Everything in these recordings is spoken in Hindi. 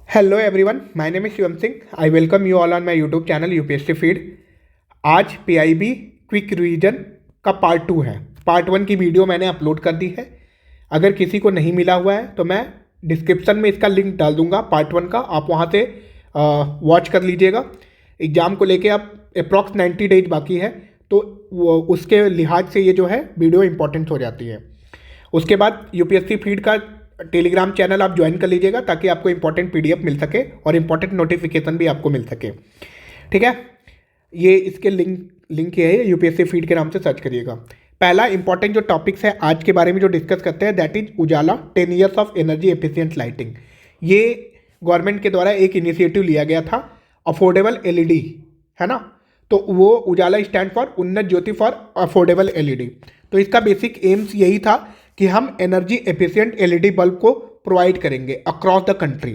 Hello everyone, my name is Shivam Singh. I welcome you all on my YouTube channel UPSC feed. आज पीआईबी क्विक रिवीजन का पार्ट 2 है। पार्ट 1 की वीडियो मैंने अपलोड कर दी है। अगर किसी को नहीं मिला हुआ है तो मैं डिस्क्रिप्शन में इसका लिंक डाल दूंगा पार्ट 1 का, आप वहाँ से वॉच कर लीजिएगा। एग्ज़ाम को लेके अब अप्रॉक्स 90 डेज बाकी है, तो वो उसके लिहाज से ये जो है वीडियो इंपॉर्टेंट हो जाती है। उसके बाद यूपीएससी फीड का टेलीग्राम चैनल आप ज्वाइन कर लीजिएगा ताकि आपको इंपॉर्टेंट पीडीएफ मिल सके और इंपॉर्टेंट नोटिफिकेशन भी आपको मिल सके। ठीक है, ये इसके लिंक ये है, यूपीएससी फीड के नाम से सर्च करिएगा। पहला इंपॉर्टेंट जो टॉपिक्स है आज के बारे में जो डिस्कस करते हैं, that is Ujala 10 years of energy efficient lighting. ये गवर्नमेंट के द्वारा एक इनिशिएटिव लिया गया था, अफोर्डेबल एलईडी, है ना। तो वो उजाला स्टैंड फॉर उन्नत ज्योति फॉर अफोर्डेबल एलईडी। तो इसका बेसिक एम्स यही था कि हम एनर्जी एफिशिएंट एलईडी बल्ब को प्रोवाइड करेंगे अक्रॉस द कंट्री।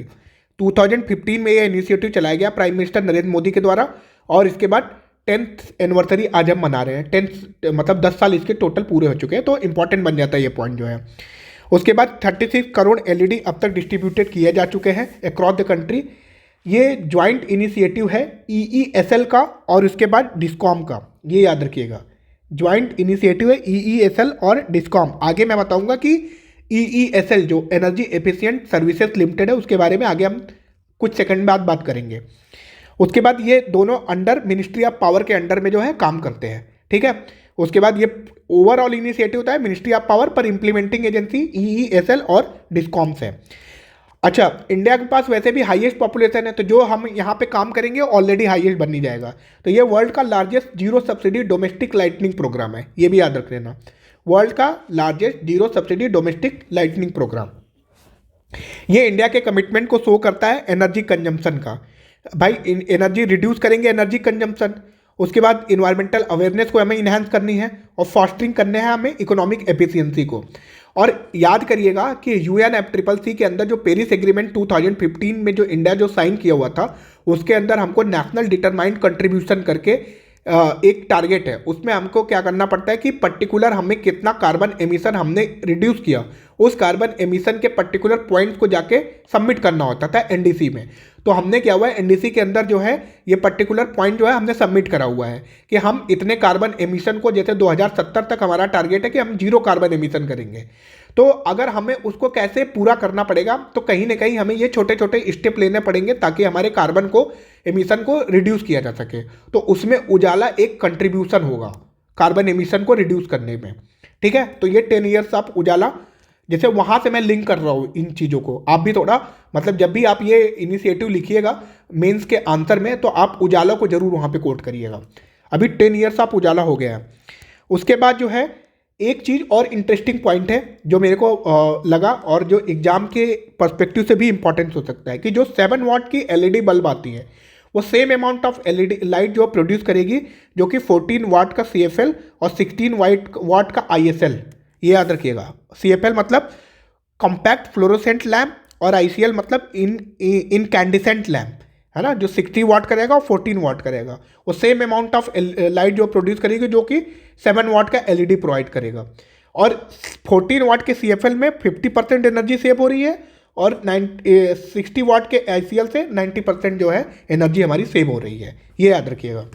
2015 में ये इनिशिएटिव चलाया गया प्राइम मिनिस्टर नरेंद्र मोदी के द्वारा, और इसके बाद 10th एनिवर्सरी आज हम मना रहे हैं। 10 मतलब 10 साल इसके टोटल पूरे हो चुके हैं, तो इंपॉर्टेंट बन जाता है ये पॉइंट जो है। उसके बाद 36 करोड़ एलईडी अब तक डिस्ट्रीब्यूटेड किए जा चुके हैं अक्रॉस द कंट्री। ये ज्वाइंट इनिशिएटिव है ईईएसएल का और उसके बाद डिस्कॉम का, ये याद रखिएगा। ज्वाइंट इनिशिएटिव है ईईएसएल और डिस्कॉम। आगे मैं बताऊंगा कि ईईएसएल जो एनर्जी एफिशिएंट सर्विसेज लिमिटेड है उसके बारे में आगे हम कुछ सेकंड बाद बात करेंगे। उसके बाद ये दोनों अंडर मिनिस्ट्री ऑफ पावर के अंडर में जो है काम करते हैं। ठीक है, उसके बाद ये ओवरऑल इनिशिएटिव होता है मिनिस्ट्री ऑफ पावर, पर इंप्लीमेंटिंग एजेंसी ईईएसएल और डिस्कॉम्स है। अच्छा, इंडिया के पास वैसे भी हाईएस्ट पॉपुलेशन है, तो जो हम यहाँ पे काम करेंगे ऑलरेडी हाईएस्ट बन ही जाएगा। तो ये वर्ल्ड का largest zero subsidy domestic lightning programme है, ये भी याद रख लेना। वर्ल्ड का largest zero subsidy domestic lightning programme. ये इंडिया के कमिटमेंट को शो करता है एनर्जी कंजम्पशन का। भाई एनर्जी रिड्यूस करेंगे, एनर्जी कंजम्पशन। उसके बाद इन्वायरमेंटल अवेयरनेस को हमें इन्हांस करनी है और फॉस्टरिंग करने हैं हमें इकोनॉमिक एफिशिएंसी को। और याद करिएगा कि UNFCCC के अंदर जो पेरिस एग्रीमेंट 2015 में जो इंडिया जो साइन किया हुआ था, उसके अंदर हमको नेशनल डिटरमाइंड कंट्रीब्यूशन करके एक टारगेट है। उसमें हमको क्या करना पड़ता है कि पर्टिकुलर हमें कितना कार्बन एमिशन हमने रिड्यूस किया, उस कार्बन एमिशन के पर्टिकुलर पॉइंट्स को जाके सबमिट करना होता था एनडीसी में। तो हमने क्या हुआ है, एनडीसी के अंदर जो है ये पर्टिकुलर पॉइंट जो है हमने सबमिट करा हुआ है कि हम इतने कार्बन एमिशन को, जैसे 2070 तक हमारा टारगेट है कि हम 0 कार्बन एमिशन करेंगे। तो अगर हमें उसको कैसे पूरा करना पड़ेगा, तो कहीं ना कहीं हमें ये छोटे छोटे स्टेप लेने पड़ेंगे ताकि हमारे कार्बन को एमिशन को रिड्यूस किया जा सके। तो उसमें उजाला एक कंट्रीब्यूशन होगा कार्बन एमिशन को रिड्यूस करने में। ठीक है, तो ये 10 ईयर्स ऑफ उजाला, जैसे वहाँ से मैं लिंक कर रहा हूँ इन चीज़ों को। आप भी थोड़ा मतलब जब भी आप ये इनिशिएटिव लिखिएगा मेंस के आंसर में, तो आप उजाला को जरूर वहाँ पे कोट करिएगा। अभी 10 ईयर्स ऑफ उजाला हो गया है। उसके बाद जो है एक चीज़ और इंटरेस्टिंग पॉइंट है जो मेरे को लगा और जो एग्जाम के पर्सपेक्टिव से भी इंपॉर्टेंट हो सकता है, कि जो 7 वाट की एलईडी बल्ब आती है वो same amount of LED light जो प्रोड्यूस करेगी, जो कि 14 वाट का CFL और 16 वाट का ISL। ये याद रखिएगा, CFL मतलब कॉम्पैक्ट फ्लोरोसेंट लैम्प और ICL मतलब इनकैंडिसेंट लैम्प, है ना, जो 60 वाट करेगा और 14 वाट करेगा। वो सेम अमाउंट ऑफ लाइट जो प्रोड्यूस करेगी, जो कि 7 वाट का एलईडी प्रोवाइड करेगा। और 14 वाट के CFL में 50% एनर्जी सेव हो रही है और 60 वाट के ICL से 90% जो है एनर्जी हमारी सेव हो रही है, ये याद रखिएगा।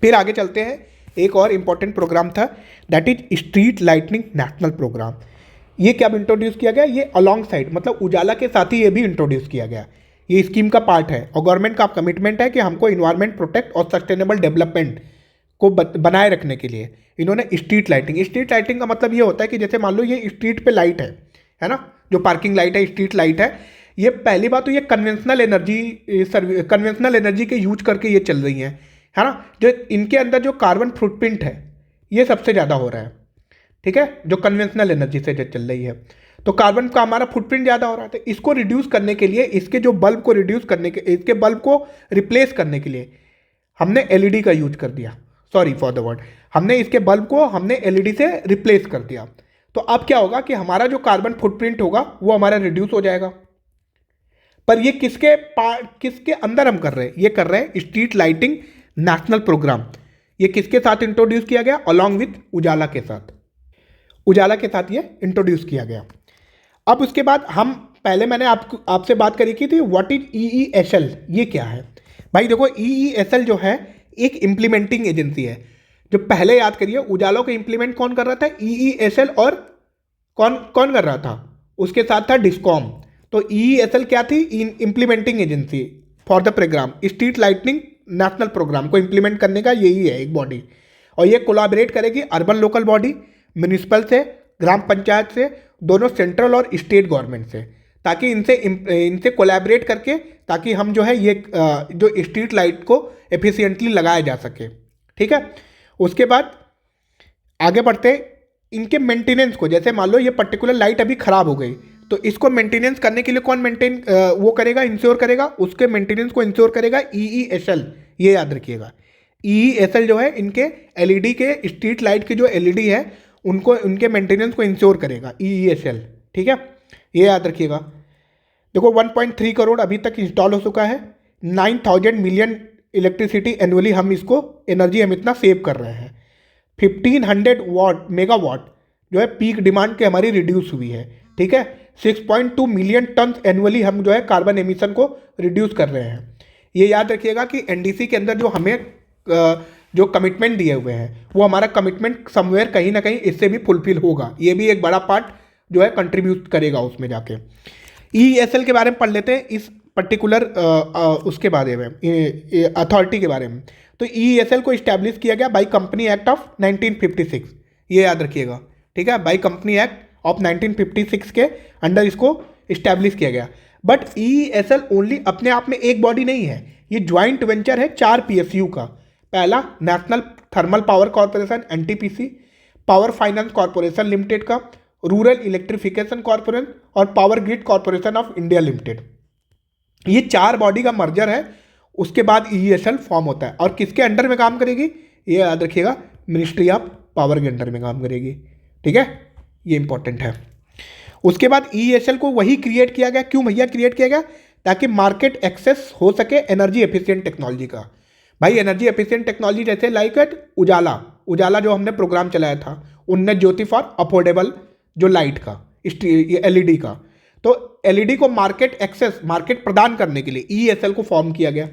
फिर आगे चलते हैं, एक और इम्पॉर्टेंट प्रोग्राम था, that is street lightning national programme. ये क्या इंट्रोड्यूस किया गया, ये अलॉन्ग साइड मतलब उजाला के साथ ही ये भी इंट्रोड्यूस किया गया। ये स्कीम का पार्ट है और गवर्नमेंट का कमिटमेंट है कि हमको इन्वायरमेंट प्रोटेक्ट और सस्टेनेबल डेवलपमेंट को बनाए रखने के लिए इन्होंने स्ट्रीट लाइटिंग का मतलब ये होता है कि जैसे मान लो ये स्ट्रीट पे लाइट है ना, जो पार्किंग लाइट है, स्ट्रीट लाइट है। ये पहली बात तो ये कन्वेंशनल एनर्जी के यूज करके ये चल रही है ना। जो इनके अंदर जो कार्बन फुटप्रिंट है ये सबसे ज़्यादा हो रहा है। ठीक है, जो कन्वेंशनल एनर्जी से जो चल रही है, तो कार्बन का हमारा फुटप्रिंट ज़्यादा हो रहा है। तो इसको रिड्यूस करने के लिए, इसके जो बल्ब को रिड्यूस करने के, इसके बल्ब को रिप्लेस करने के लिए हमने एलईडी का यूज कर दिया। सॉरी फॉर द वर्ड, हमने इसके बल्ब को हमने एलईडी से रिप्लेस कर दिया। तो अब क्या होगा कि हमारा जो कार्बन फुटप्रिंट होगा वो हमारा रिड्यूस हो जाएगा। पर ये किसके अंदर हम कर रहे हैं, ये कर रहे हैं स्ट्रीट लाइटिंग नेशनल प्रोग्राम। ये किसके साथ इंट्रोड्यूस किया गया, अलॉन्ग विथ उजाला के साथ ये इंट्रोड्यूस किया गया। अब उसके बाद हम पहले मैंने आपसे बात करी की थी व्हाट इज EESL, ये क्या है भाई। देखो EESL जो है एक इम्प्लीमेंटिंग एजेंसी है। जो पहले याद करिए उजाला को इम्प्लीमेंट कौन कर रहा था, EESL, और कौन कौन कर रहा था, उसके साथ था डिस्कॉम। तो EESL क्या थी, implementing agency for the programme street lightning national programme को इम्प्लीमेंट करने का यही है एक बॉडी। और ये कोलैबोरेट करेगी अर्बन लोकल बॉडी, म्यूनिसिपल से, ग्राम पंचायत से, दोनों सेंट्रल और स्टेट गवर्नमेंट से, ताकि इनसे कोलैबोरेट करके ताकि हम जो है ये जो स्ट्रीट लाइट को एफिशिएंटली लगाया जा सके। ठीक है, उसके बाद आगे बढ़ते इनके मेंटेनेंस को। जैसे मान लो ये पर्टिकुलर लाइट अभी खराब हो गई, तो इसको मेंटेनेंस करने के लिए कौन वो करेगा, इंश्योर करेगा, उसके मेंटेनेंस को इंश्योर करेगा EESL। ये याद रखिएगा, EESL जो है इनके LED के स्ट्रीट लाइट की जो LED है उनको, उनके मेंटेनेंस को इंश्योर करेगा EESL। ठीक है, ये याद रखिएगा। देखो 1.3 करोड़ अभी तक इंस्टॉल हो चुका है, 9000 मिलियन इलेक्ट्रिसिटी एनुअली हम इसको एनर्जी हम इतना सेव कर रहे हैं। 1500 मेगावाट जो है पीक डिमांड की हमारी रिड्यूस हुई है। ठीक है, 6.2 मिलियन टन एनुअली हम जो है कार्बन एमिशन को रिड्यूस कर रहे हैं। ये याद रखिएगा कि NDC के अंदर जो हमें जो कमिटमेंट दिए हुए हैं वो हमारा कमिटमेंट समवेयर कहीं ना कहीं इससे भी फुलफिल होगा। ये भी एक बड़ा पार्ट जो है कंट्रीब्यूट करेगा उसमें जाके। EESL के बारे में पढ़ लेते हैं, इस पर्टिकुलर उसके बारे में, अथॉरिटी के बारे में। तो EESL को इस्टेब्लिश किया गया बाई कंपनी एक्ट ऑफ 1956, ये याद रखिएगा। ठीक है, बाई कंपनी एक्ट ऑफ 1956 के अंडर इसको इस्टेब्लिश किया गया। बट EESL ओनली अपने आप में एक बॉडी नहीं है, ये ज्वाइंट वेंचर है 4 PSU का। पहला national thermal power corporation NTPC, power finance corporation limited का, रूरल इलेक्ट्रिफिकेशन कॉरपोरेशन और power grid corporation of India limited. ये 4 बॉडी का मर्जर है, उसके बाद EESL फॉर्म होता है। और किसके अंडर में काम करेगी, ये याद रखिएगा, मिनिस्ट्री ऑफ पावर के अंडर में काम करेगी। ठीक है, ये इंपॉर्टेंट है। उसके बाद EESL को वही क्रिएट किया गया, क्यों भैया क्रिएट किया गया, ताकि मार्केट एक्सेस हो सके एनर्जी एफिशिएंट टेक्नोलॉजी का। भाई एनर्जी एफिशिएंट टेक्नोलॉजी जैसे लाइक उजाला जो हमने प्रोग्राम चलाया था, उन्नत ज्योति फॉर अफोर्डेबल जो लाइट का, LED का। तो LED को मार्केट एक्सेस, मार्केट प्रदान करने के लिए EESL को फॉर्म किया गया।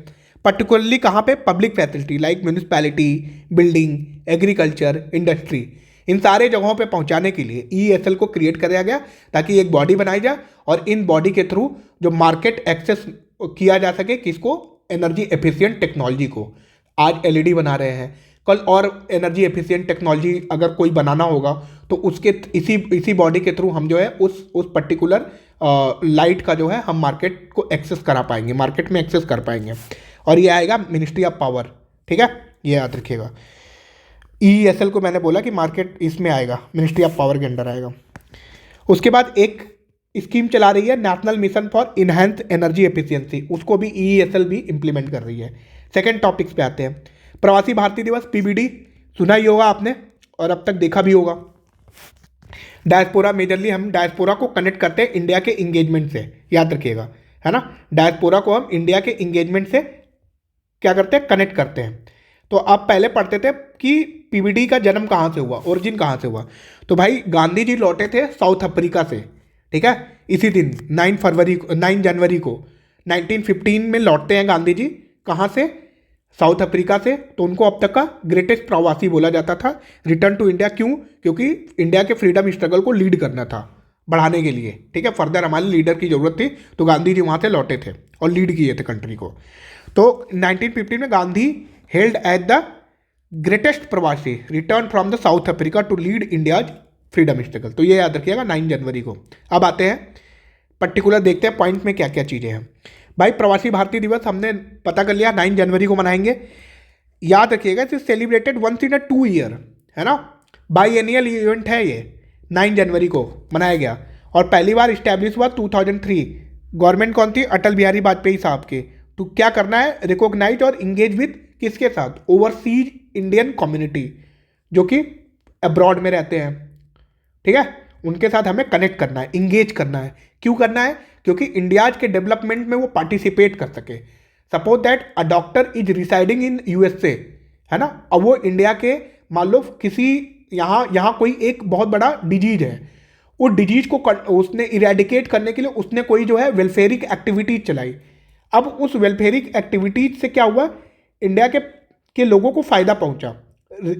पर्टिकुलरली कहाँ पे, public facility like municipality, building, agriculture, industry, इन सारे जगहों पे पहुंचाने के लिए EESL को क्रिएट कराया गया, ताकि एक बॉडी बनाई जाए और इन बॉडी के थ्रू जो मार्केट एक्सेस किया जा सके, किसको, एनर्जी एफिशिएंट टेक्नोलॉजी को। आज LED बना रहे हैं, कल और एनर्जी एफिशिएंट टेक्नोलॉजी अगर कोई बनाना होगा तो उसके इसी बॉडी के थ्रू हम जो है उस पर्टिकुलर लाइट का जो है हम मार्केट को एक्सेस करा पाएंगे, मार्केट में एक्सेस कर पाएंगे। और ये आएगा मिनिस्ट्री ऑफ पावर। ठीक है, ये याद रखिएगा। EESL को मैंने बोला कि मार्केट इसमें आएगा, मिनिस्ट्री ऑफ पावर के अंडर आएगा। उसके बाद एक स्कीम चला रही है national mission for enhance energy efficiency, उसको भी EESL भी इंप्लीमेंट कर रही है। सेकेंड टॉपिक्स पे आते हैं। प्रवासी भारतीय दिवस PBD सुना ही होगा आपने और अब तक देखा भी होगा। डायस्पोरा, मेजरली हम डायस्पोरा को कनेक्ट करते हैं इंडिया के इंगेजमेंट से, याद रखिएगा, है ना। डायस्पोरा को हम इंडिया के इंगेजमेंट से क्या करते हैं, कनेक्ट करते हैं। तो आप पहले पढ़ते थे कि PBD का जन्म कहाँ से हुआ, ओरिजिन कहाँ से हुआ। तो भाई गांधी जी लौटे थे साउथ अफ्रीका से। ठीक है, इसी दिन 9 जनवरी को 1915 में लौटते हैं गांधी जी। कहाँ से, साउथ अफ्रीका से। तो उनको अब तक का ग्रेटेस्ट प्रवासी बोला जाता था। रिटर्न टू इंडिया क्यों, क्योंकि इंडिया के फ्रीडम स्ट्रगल को लीड करना था, बढ़ाने के लिए। ठीक है, फर्दर हमारे लीडर की जरूरत थी, तो गांधी जी वहाँ से लौटे थे और लीड किए थे कंट्री को। तो 1915 में Gandhi held as the greatest pravasi return from the South Africa to lead India's freedom struggle. तो ये याद रखिएगा 9 जनवरी को। अब आते हैं पर्टिकुलर, देखते हैं पॉइंट में क्या क्या चीज़ें हैं। भाई प्रवासी भारतीय दिवस हमने पता कर लिया 9 जनवरी को मनाएंगे। याद रखिएगा it is celebrated once in a 2 year, है ना, बाई एनियल इवेंट है ये। 9 जनवरी को मनाया गया और पहली बार इस्टेब्लिश हुआ 2003। गवर्नमेंट कौन थी, अटल बिहारी वाजपेयी साहब के। तो क्या करना है, रिकॉग्नाइज और इंगेज विद किसके साथ, ओवरसीज इंडियन कम्युनिटी जो कि अब्रॉड में रहते हैं। ठीक है, उनके साथ हमें कनेक्ट करना है, इंगेज करना है। क्यों करना है, क्योंकि इंडियाज के डेवलपमेंट में वो पार्टिसिपेट कर सके। Suppose that a doctor is residing in USA, है ना, अब वो इंडिया के मान लो किसी यहाँ कोई एक बहुत बड़ा डिजीज है, उस डिजीज को उसने इरेडिकेट करने के लिए उसने कोई जो है वेलफेयरिक एक्टिविटीज चलाई। अब उस वेलफेयरिक एक्टिविटीज से क्या हुआ, इंडिया के लोगों को फायदा पहुंचा,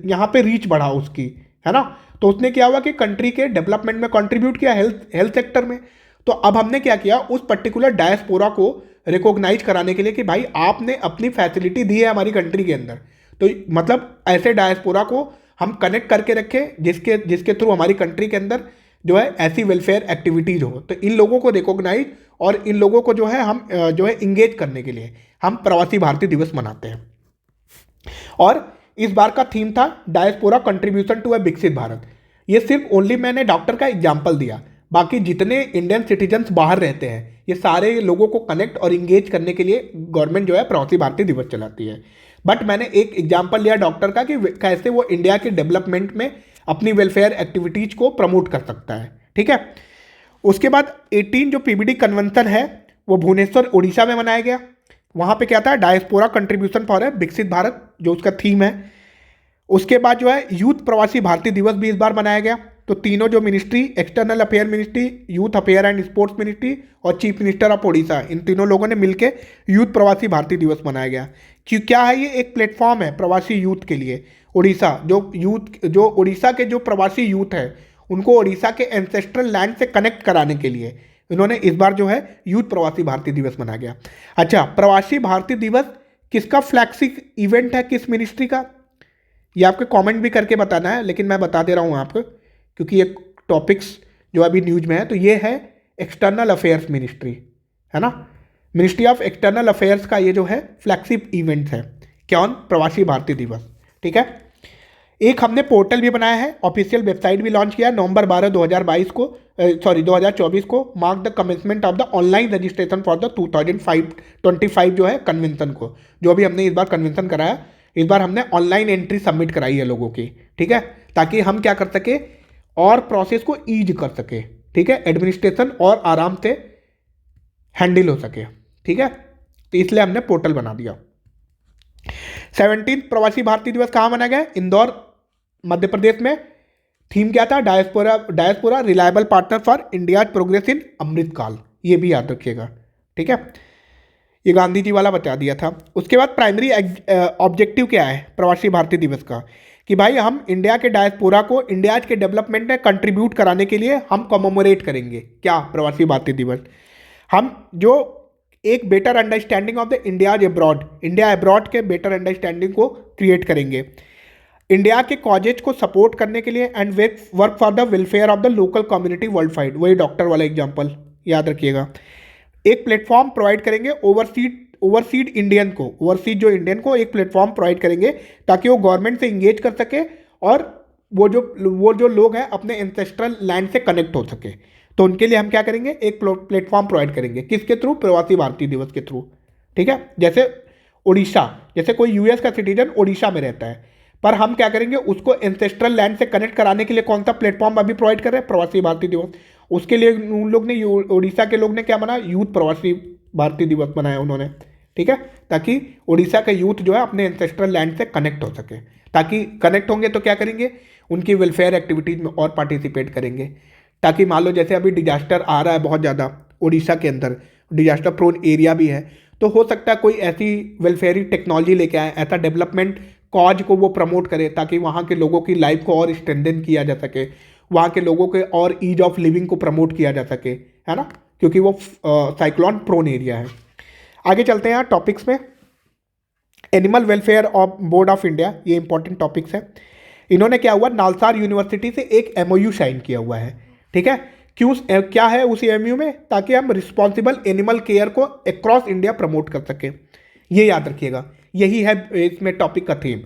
यहाँ पे रीच बढ़ा उसकी, है ना। तो उसने क्या हुआ कि कंट्री के डेवलपमेंट में कंट्रीब्यूट किया, हेल्थ सेक्टर में। तो अब हमने क्या किया, उस पर्टिकुलर डायस्पोरा को रिकॉग्नाइज कराने के लिए कि भाई आपने अपनी फैसिलिटी दी है हमारी कंट्री के अंदर, तो मतलब ऐसे डायस्पोरा को हम कनेक्ट करके रखें जिसके थ्रू हमारी कंट्री के अंदर जो है ऐसी वेलफेयर एक्टिविटीज हो। तो इन लोगों को रिकॉग्नाइज और इन लोगों को जो है हम जो है इंगेज करने के लिए हम प्रवासी भारतीय दिवस मनाते हैं। और इस बार का थीम था डायस्पोरा कंट्रीब्यूशन टू ए विकसित भारत। ये सिर्फ ओनली मैंने डॉक्टर का एग्जाम्पल दिया, बाकी जितने इंडियन सिटीजन्स बाहर रहते हैं ये सारे लोगों को कनेक्ट और इंगेज करने के लिए गवर्नमेंट जो है प्रवासी भारतीय दिवस चलाती है। बट मैंने एक एग्जाम्पल लिया डॉक्टर का कि कैसे वो इंडिया के डेवलपमेंट में अपनी वेलफेयर एक्टिविटीज को प्रमोट कर सकता है, ठीक है। उसके बाद 18 जो पीबीडी कन्वेंशन है वो भुवनेश्वर उड़ीसा में मनाया गया। वहाँ पे क्या था, डायस्पोरा कंट्रीब्यूशन फॉर ए विकसित भारत जो उसका थीम है। उसके बाद जो है यूथ प्रवासी भारतीय दिवस भी इस बार मनाया गया। तो तीनों जो ministry, external affair ministry, youth affair and sports ministry और चीफ मिनिस्टर ऑफ उड़ीसा, इन तीनों लोगों ने मिलकर यूथ प्रवासी भारतीय दिवस मनाया गया। क्यों, क्या है ये, एक प्लेटफॉर्म है प्रवासी यूथ के लिए। उड़ीसा जो उड़ीसा के जो प्रवासी यूथ है उनको उड़ीसा के एंसेस्ट्रल लैंड से कनेक्ट कराने के लिए इन्होंने इस बार जो है यूथ प्रवासी भारतीय दिवस मनाया गया। अच्छा, प्रवासी भारतीय दिवस किसका फ्लैगशिप इवेंट है, किस मिनिस्ट्री का, ये आपके कमेंट भी करके बताना है, लेकिन मैं बता दे रहा हूँ आपको क्योंकि ये टॉपिक्स जो अभी न्यूज में है। तो ये है एक्सटर्नल अफेयर्स मिनिस्ट्री, है ना। मिनिस्ट्री ऑफ एक्सटर्नल अफेयर्स का ये जो है फ्लैगशिप इवेंट है, क्या, प्रवासी भारतीय दिवस, ठीक है। एक हमने पोर्टल भी बनाया है, ऑफिशियल वेबसाइट भी लॉन्च किया नवंबर 12 2024 को, mark the commencement of the online registration for the 2025 जो है कन्वेंशन को, जो भी हमने इस बार कन्वेंशन कराया, इस बार हमने ऑनलाइन एंट्री सबमिट कराई है लोगों की, ठीक है, ताकि हम क्या कर सके और प्रोसेस को ईज कर सके, ठीक है, एडमिनिस्ट्रेशन और आराम से हैंडल हो सके, ठीक है। तो इसलिए हमने पोर्टल बना दिया। 17 प्रवासी भारतीय दिवस कहाँ मनाया गया, इंदौर मध्य प्रदेश में। थीम क्या था, diaspora reliable partner for India progress in Amrit Kaal, ये भी याद रखिएगा, ठीक है। ये गांधी जी वाला बता दिया था। उसके बाद प्राइमरी ऑब्जेक्टिव क्या है प्रवासी भारतीय दिवस का, कि भाई हम इंडिया के डायस्पोरा को इंडिया के डेवलपमेंट में कंट्रीब्यूट कराने के लिए हम कमेमोरेट करेंगे क्या, प्रवासी भारतीय दिवस। हम जो एक better understanding of the India abroad के बेटर अंडरस्टैंडिंग को क्रिएट करेंगे, इंडिया के कॉजेज को सपोर्ट करने के लिए and work for the welfare of the local community world wide, वही डॉक्टर वाला एग्जाम्पल याद रखिएगा। एक प्लेटफॉर्म प्रोवाइड करेंगे ओवरसीज जो इंडियन को एक प्लेटफॉर्म प्रोवाइड करेंगे ताकि वो गवर्नमेंट से इंगेज कर सके और वो जो लोग हैं अपने एंसेस्ट्रल लैंड से कनेक्ट हो सके। तो उनके लिए हम क्या करेंगे, एक प्लेटफॉर्म प्रोवाइड करेंगे, किसके थ्रू, प्रवासी भारतीय दिवस के थ्रू, ठीक है। जैसे उड़ीसा, जैसे कोई यूएस का सिटीजन उड़ीसा में रहता है, पर हम क्या करेंगे, उसको एंसेस्ट्रल लैंड से कनेक्ट कराने के लिए कौन सा प्लेटफॉर्म अभी प्रोवाइड कर रहे हैं, प्रवासी भारतीय दिवस। उसके लिए उन लोग ने, उड़ीसा के लोग ने क्या बनाया, यूथ प्रवासी भारतीय दिवस बनाया उन्होंने, ठीक है, ताकि उड़ीसा का यूथ जो है अपने एंसेस्ट्रल लैंड से कनेक्ट हो सके। ताकि कनेक्ट होंगे तो क्या करेंगे, उनकी वेलफेयर एक्टिविटीज़ में और पार्टिसिपेट करेंगे, ताकि मान लो जैसे अभी डिजास्टर आ रहा है बहुत ज़्यादा उड़ीसा के अंदर, डिजास्टर प्रोन एरिया भी है, तो हो सकता है कोई ऐसी वेलफेयर टेक्नोलॉजी लेके आए, ऐसा डेवलपमेंट कॉज को वो प्रमोट करे ताकि वहाँ के लोगों की लाइफ को और स्ट्रेंथन किया जा सके, वहाँ के लोगों के और ईज ऑफ लिविंग को प्रमोट किया जा सके, है ना, क्योंकि वो साइक्लोन प्रोन एरिया है। आगे चलते हैं यहाँ टॉपिक्स में। Animal welfare of board of India, ये इंपॉर्टेंट टॉपिक्स है। इन्होंने क्या हुआ, नालसार यूनिवर्सिटी से एक MOU साइन किया हुआ है, ठीक है। क्यों, क्या है उस MOU में, ताकि हम रिस्पॉन्सिबल एनिमल केयर को अक्रॉस इंडिया प्रमोट कर सकें, ये याद रखिएगा। यही है इसमें टॉपिक का थीम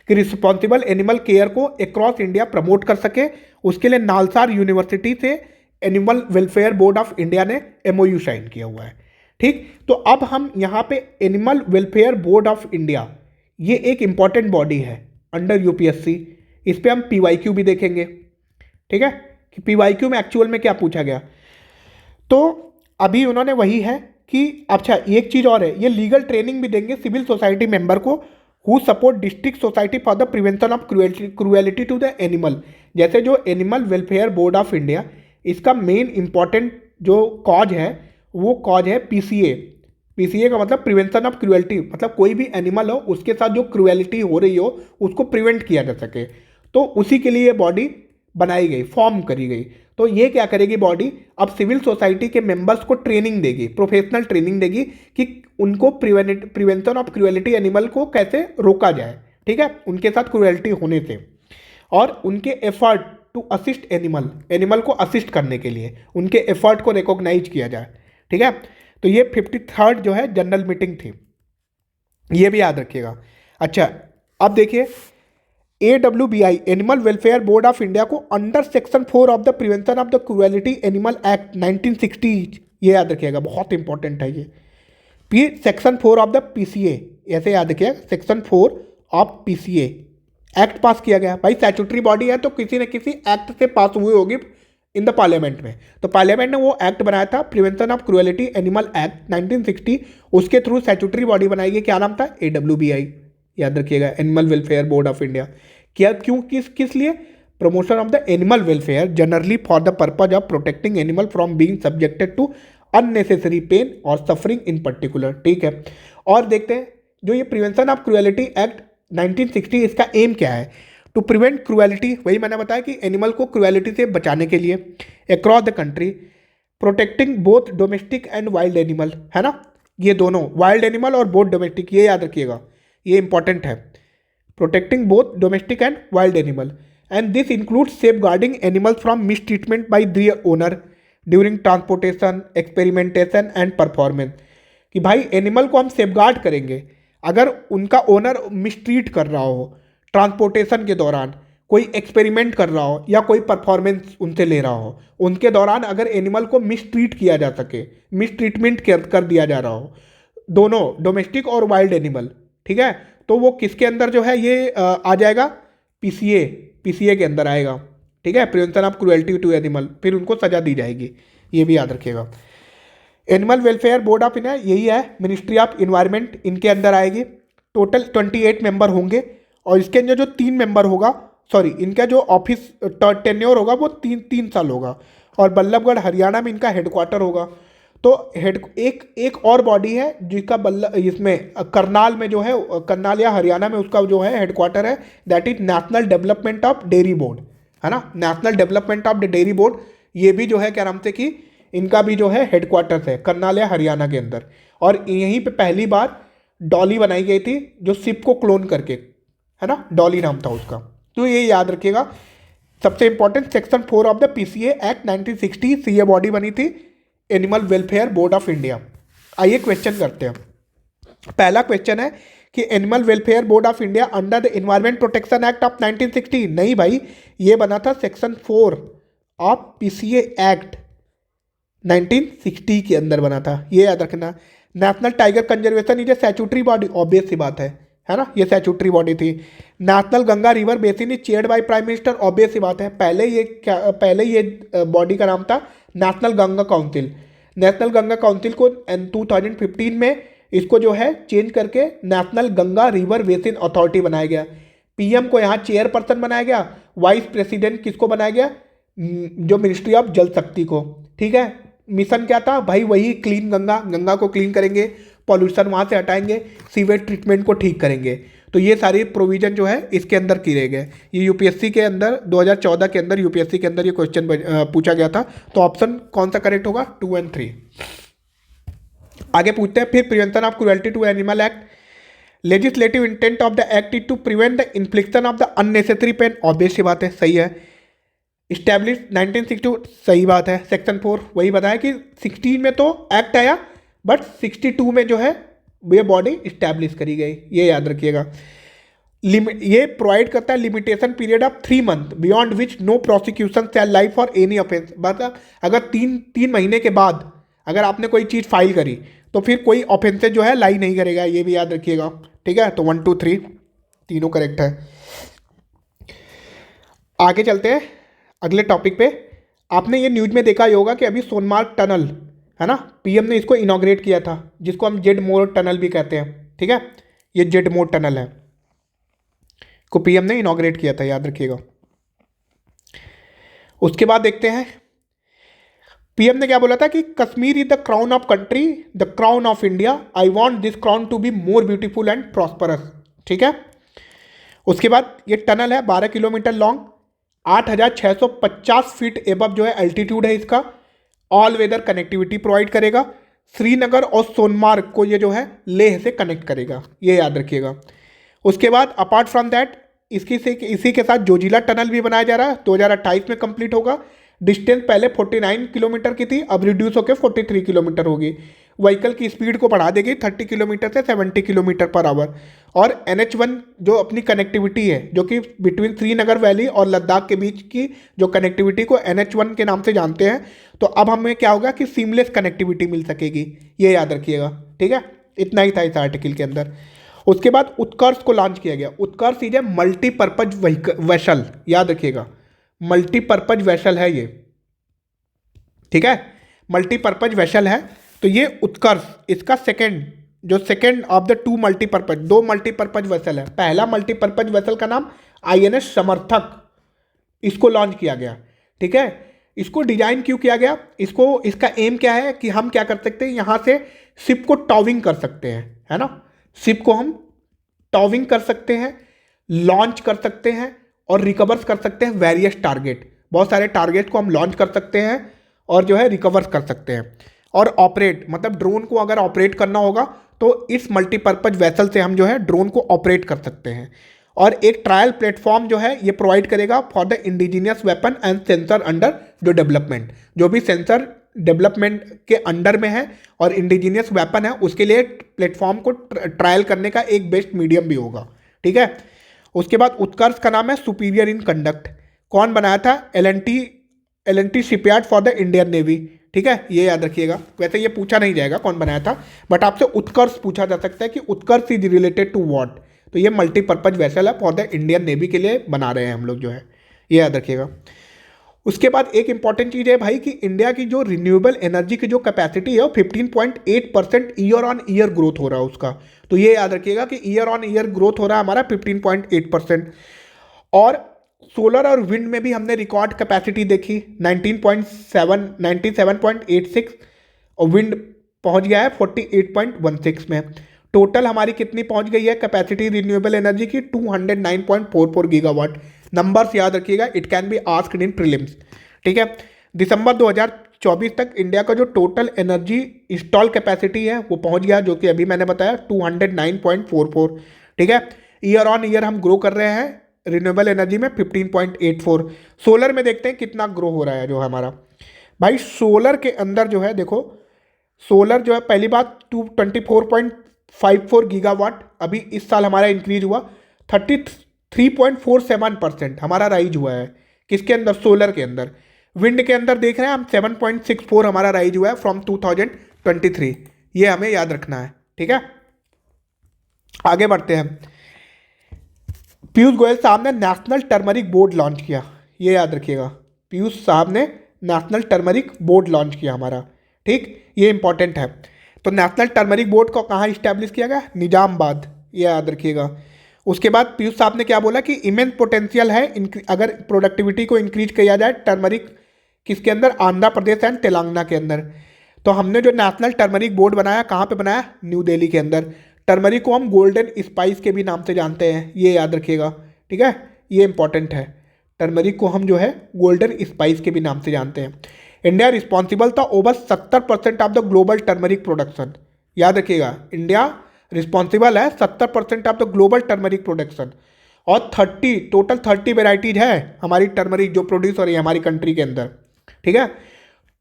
कि रिस्पॉन्सिबल एनिमल केयर को अक्रॉस इंडिया प्रमोट कर सके। उसके लिए नालसार यूनिवर्सिटी से animal welfare board of India ने MOU साइन किया हुआ है, ठीक। तो अब हम यहाँ पे animal welfare board of India, ये एक इंपॉर्टेंट बॉडी है अंडर UPSC, इस पर हम PYQ भी देखेंगे, ठीक है, कि PYQ में एक्चुअल में क्या पूछा गया। तो अभी उन्होंने वही है कि अच्छा एक चीज़ और है, ये लीगल ट्रेनिंग भी देंगे सिविल सोसाइटी मेंबर को who support district society for the prevention of cruelty to the animal. जैसे जो animal welfare board of India इसका मेन इंपॉर्टेंट जो कॉज है वो कॉज है पीसीए। पीसीए का मतलब प्रिवेंशन ऑफ क्रुएल्टी, मतलब कोई भी एनिमल हो उसके साथ जो क्रुएल्टी हो रही हो उसको प्रिवेंट किया जा सके, तो उसी के लिए ये बॉडी बनाई गई, फॉर्म करी गई। तो ये क्या करेगी बॉडी, अब सिविल सोसाइटी के मेंबर्स को ट्रेनिंग देगी, प्रोफेशनल ट्रेनिंग देगी कि उनको प्रिवेंशन ऑफ क्रुएल्टी एनिमल को कैसे रोका जाए, ठीक है, उनके साथ क्रुएल्टी होने से, और उनके एफर्ट टू असिस्ट एनिमल को असिस्ट करने के लिए उनके एफर्ट को रिकॉग्नाइज किया जाए, ठीक है। तो ये 53rd जो है जनरल मीटिंग थी, ये भी याद रखिएगा। अच्छा, अब देखिए AWBI animal welfare board of India को under section 4 of the prevention of the cruelty animal act 1960, ये याद रखिएगा, बहुत इंपॉर्टेंट है ये। फिर सेक्शन 4 ऑफ द PCA, ऐसे याद रखिएगा, सेक्शन 4 ऑफ PCA एक्ट पास किया गया। भाई स्टैट्यूटरी बॉडी है तो किसी न किसी एक्ट से पास हुई होगी इन द पार्लियामेंट में, तो पार्लियामेंट ने वो एक्ट बनाया था prevention of cruelty animal act 1960, उसके थ्रू स्टैट्यूटरी बॉडी बनाई गई, क्या नाम था, AWBI, याद रखिएगा, animal welfare board of India. क्या, क्यों, किस लिए, promotion of the animal welfare generally for the purpose of protecting animal from being subjected to unnecessary pain और सफरिंग इन पर्टिकुलर, ठीक है। और देखते हैं जो ये प्रिवेंशन ऑफ क्रुएल्टी एक्ट 1960, इसका एम क्या है, टू प्रिवेंट क्रुएल्टी, वही मैंने बताया कि एनिमल को क्रुएल्टी से बचाने के लिए across the country, protecting both domestic and wild animal, है ना, ये दोनों वाइल्ड एनिमल और बोथ डोमेस्टिक, ये याद रखिएगा, ये इंपॉर्टेंट है, protecting both domestic and wild animal, and this include safeguarding animals from mistreatment by their owner during transportation, experimentation and performance, कि भाई एनिमल को हम सेफ गार्ड करेंगे अगर उनका ओनर मिसट्रीट कर रहा हो ट्रांसपोर्टेशन के दौरान, कोई एक्सपेरिमेंट कर रहा हो या कोई परफॉर्मेंस उनसे ले रहा हो, उनके दौरान अगर एनिमल को मिसट्रीट किया जा सके, मिसट्रीटमेंट कर दिया जा रहा हो, दोनों डोमेस्टिक और वाइल्ड एनिमल, ठीक है, तो वो किसके अंदर जो है ये आ जाएगा, पीसीए के अंदर आएगा, ठीक है, prevention of cruelty to animal, फिर उनको सजा दी जाएगी, ये भी याद रखिएगा। Animal welfare board of India यही है, मिनिस्ट्री ऑफ इन्वायरमेंट इनके अंदर आएगी, टोटल 28 मेंबर होंगे, और इसके अंदर जो 3 मेंबर होगा, सॉरी, इनका जो ऑफिस टेन्योर होगा वो 3 साल होगा, और बल्लभगढ़ हरियाणा में इनका हेडक्वार्टर होगा। तो एक और बॉडी है जिसका इसमें करनाल में जो है, करनाल या हरियाणा में उसका जो है हेडक्वार्टर है, that is national development of dairy board, है ना, national development of the dairy board, ये भी जो है क्या नाम से कि इनका भी जो है हेडक्वार्टर्स है करनाल या हरियाणा के अंदर, और यहीं पे पहली बार डॉली बनाई गई थी जो शिप को क्लोन करके, है ना, डॉली नाम था उसका। तो ये याद रखिएगा, सबसे important section 4 of the PCA act 1960 से ये बॉडी बनी थी, animal welfare board of India. आइए क्वेश्चन करते हैं। पहला क्वेश्चन है कि animal welfare board of India under the environment protection act of 1960, नहीं भाई, ये बना था सेक्शन 4 ऑफ PCA एक्ट 1960 के अंदर बना था, ये याद रखना। National tiger conservation is a statutory body, obvious सी बात है ना, ये स्टैट्यूटरी बॉडी थी। National Ganga river basin is chaired by prime minister, obvious सी बात है, पहले ये बॉडी का नाम था national Ganga council. National Ganga council को 2015 में इसको जो है चेंज करके national Ganga river basin authority बनाया गया। PM को यहाँ चेयरपर्सन बनाया गया, वाइस प्रेसिडेंट किसको बनाया गया, जो मिनिस्ट्री ऑफ जल शक्ति को, ठीक है। मिशन क्या था भाई, वही क्लीन गंगा को क्लीन करेंगे, पॉल्यूशन वहाँ से हटाएंगे, सीवेज ट्रीटमेंट को ठीक करेंगे। तो ये सारी प्रोविजन जो है इसके अंदर किए गए। ये यूपीएससी के अंदर 2014 के अंदर यूपीएससी के अंदर ये क्वेश्चन पूछा गया था। तो ऑप्शन कौन सा करेक्ट होगा, 2 और 3। आगे पूछते हैं फिर prevention of cruelty to animal act. Legislative intent of the act is to prevent the infliction of the unnecessary pain, obvious सी बात है, सही है। इस्टेब्लिश 1962, सही बात है। सेक्शन 4 वही बताया कि 16 में तो एक्ट आया, बट 62 में जो है ये बॉडी इस्टेब्लिश करी गई, ये याद रखिएगा। ये प्रोवाइड करता है limitation period of 3 month beyond which no prosecution shall lie for any offence. मतलब अगर तीन महीने के बाद अगर आपने कोई चीज़ फाइल करी तो फिर कोई ऑफेंसेज जो है लाई नहीं करेगा, ये भी याद रखिएगा, ठीक है। तो 1 2 3 तीनों करेक्ट है। आगे चलते हैं अगले टॉपिक पे। आपने ये न्यूज़ में देखा ही होगा कि अभी सोनमार्ग टनल है ना, PM ने इसको इनॉग्रेट किया था, जिसको हम जेड मोर टनल भी कहते हैं, ठीक है। ये जेड मोर टनल है को PM ने इनॉग्रेट किया था, याद रखिएगा। उसके बाद देखते हैं पीएम ने क्या बोला था कि Kashmir is the crown of country, the crown of India, I want this crown to be more beautiful and prosperous. ठीक है। उसके बाद ये टनल है 12 किलोमीटर लॉन्ग, 8,650 फीट एबव जो है अल्टीट्यूड है इसका, ऑल वेदर कनेक्टिविटी प्रोवाइड करेगा, श्रीनगर और सोनमार्ग को ये जो है लेह से कनेक्ट करेगा, ये याद रखिएगा। उसके बाद अपार्ट फ्रॉम दैट इसी के साथ जोजिला टनल भी बनाया जा रहा है, 2028 में कंप्लीट होगा। डिस्टेंस पहले 49 किलोमीटर की थी, अब रिड्यूस होकर 43 किलोमीटर होगी। व्हीकल की स्पीड को बढ़ा देगी 30 किलोमीटर से 70 किलोमीटर पर आवर। और NH1 जो अपनी कनेक्टिविटी है, जो कि बिटवीन श्रीनगर वैली और लद्दाख के बीच की जो कनेक्टिविटी को NH1 के नाम से जानते हैं, तो अब हमें क्या होगा कि सीमलेस कनेक्टिविटी मिल सकेगी, ये याद रखिएगा। ठीक है, इतना ही था इस आर्टिकल के अंदर। उसके बाद उत्कर्ष को लॉन्च किया गया। उत्कर्ष इज ए मल्टीपर्पज वेसल, याद रखिएगा, मल्टीपर्पज वेसल है ये। ठीक है, मल्टीपर्पज वेसल है। तो ये उत्कर्ष इसका second of the two multipurpose, दो मल्टीपर्पज वेसल है। पहला मल्टीपर्पज वेसल का नाम INS समर्थक, इसको लॉन्च किया गया। ठीक है, इसको डिजाइन क्यों किया गया, इसका एम क्या है कि हम क्या कर सकते हैं, यहाँ से शिप को टॉविंग कर सकते हैं, है ना। शिप को हम टॉविंग कर सकते हैं, लॉन्च कर सकते हैं और रिकवर्स कर सकते हैं वेरियस टारगेट। बहुत सारे टारगेट को हम लॉन्च कर सकते हैं और जो है रिकवर्स कर सकते हैं। और ऑपरेट, मतलब ड्रोन को अगर ऑपरेट करना होगा तो इस मल्टीपर्पज वेसल से हम जो है ड्रोन को ऑपरेट कर सकते हैं। और एक ट्रायल प्लेटफॉर्म जो है ये प्रोवाइड करेगा for the indigenous weapon and sensor under जो डेवलपमेंट, जो भी सेंसर डेवलपमेंट के अंडर में है और इंडिजीनियस वेपन है, उसके लिए प्लेटफॉर्म को ट्रायल करने का एक बेस्ट मीडियम भी होगा। ठीक है। उसके बाद उत्कर्ष का नाम है सुपीरियर इन कंडक्ट। कौन बनाया था, L N T shipyard for the Indian navy. ठीक है, ये याद रखिएगा। वैसे ये पूछा नहीं जाएगा कौन बनाया था, बट आपसे उत्कर्ष पूछा जा सकता है कि उत्कर्ष इज रिलेटेड टू व्हाट। तो ये मल्टीपर्पज वेसल है फॉर द इंडियन नेवी के लिए बना रहे हैं हम लोग जो है, ये याद रखिएगा। उसके बाद एक इंपॉर्टेंट चीज़ है भाई कि इंडिया की जो रिन्यूएबल एनर्जी की जो कैपेसिटी है वो 15.8% ईयर ऑन ईयर ग्रोथ हो रहा है उसका। तो ये याद रखिएगा कि ईयर ऑन ईयर ग्रोथ हो रहा है हमारा 15.8%। और सोलर और विंड में भी हमने रिकॉर्ड कैपेसिटी देखी 97.86 और विंड पहुंच गया है 48.16 में। टोटल हमारी कितनी पहुंच गई है कैपेसिटी रिन्यूएबल एनर्जी की, 209.44 गीगावाट। नंबर्स याद रखिएगा, it can be asked in prelims. ठीक है, दिसंबर 2024 तक इंडिया का जो टोटल एनर्जी इंस्टॉल कैपेसिटी है वो पहुंच गया, जो कि अभी मैंने बताया 209.44। ठीक है, ईयर ऑन ईयर हम ग्रो कर रहे हैं रिन्यूएबल एनर्जी में 15.84। सोलर में देखते हैं कितना ग्रो हो रहा है जो हमारा। भाई सोलर के अंदर जो है देखो, सोलर जो है पहली बात 24.54 गीगावाट अभी इस साल हमारा इंक्रीज हुआ, 33.47% हमारा राइज हुआ है। किसके अंदर, सोलर के अंदर। विंड के अंदर देख रहे हैं हम 7.64 हमारा राइज हुआ है फ्रॉम 2023। ये हमें याद रखना है। ठीक है, आगे बढ़ते हैं। पीयूष गोयल साहब ने नेशनल टर्मरिक बोर्ड लॉन्च किया, ये याद रखिएगा। पीयूष साहब ने नेशनल टर्मरिक बोर्ड लॉन्च किया हमारा। ठीक, ये इंपॉर्टेंट है। तो नेशनल टर्मरिक बोर्ड को कहाँ इस्टेब्लिश किया गया, निजामाबाद, ये याद रखिएगा। उसके बाद पीयूष साहब ने क्या बोला कि इमेंस पोटेंशियल है अगर प्रोडक्टिविटी को इंक्रीज किया जाए टर्मरिक किसके अंदर, आंध्र प्रदेश एंड तेलंगाना के अंदर। तो हमने जो नेशनल टर्मरिक बोर्ड बनाया, कहाँ पे बनाया, न्यू दिल्ली के अंदर। टर्मरिक को हम गोल्डन स्पाइस के भी नाम से जानते हैं, ये याद रखिएगा। ठीक है, ये इंपॉर्टेंट है। टर्मरिक को हम जो है गोल्डन स्पाइस के भी नाम से जानते हैं। इंडिया रिस्पॉन्सिबल था over 70% of the global turmeric production, याद रखिएगा। इंडिया रिस्पॉन्सिबल है 70% of the global turmeric production. और 30 वेराइटीज है हमारी टर्मरिक जो प्रोड्यूस हो रही है हमारी कंट्री के अंदर। ठीक है,